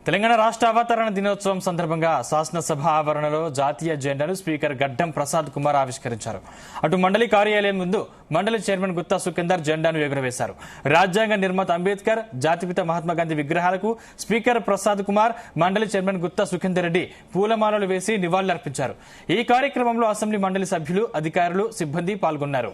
తెలంగాణ రాష్ట్ర అవతరణ దినోత్సవం సందర్భంగా శాసనసభ ఆవరణలో జాతీయ జెండాను స్పీకర్ గడ్డం ప్రసాద్ కుమార్ ఆవిష్కరించారు. అటు మండలి కార్యాలయం ముందు మండలి చైర్మన్ గుత్తా సుఖేందర్ జెండాను ఎగురవేశారు. రాజ్యాంగ నిర్మాత అంబేద్కర్, జాతిపిత మహాత్మాగాంధీ విగ్రహాలకు స్పీకర్ ప్రసాద్ కుమార్, మండలి చైర్మన్ గుత్తా సుఖేందర్ రెడ్డి పూలమాలలు వేసి నివాళులర్పించారు. ఈ కార్యక్రమంలో అసెంబ్లీ మండలి సభ్యులు, అధికారులు, సిబ్బంది పాల్గొన్నారు.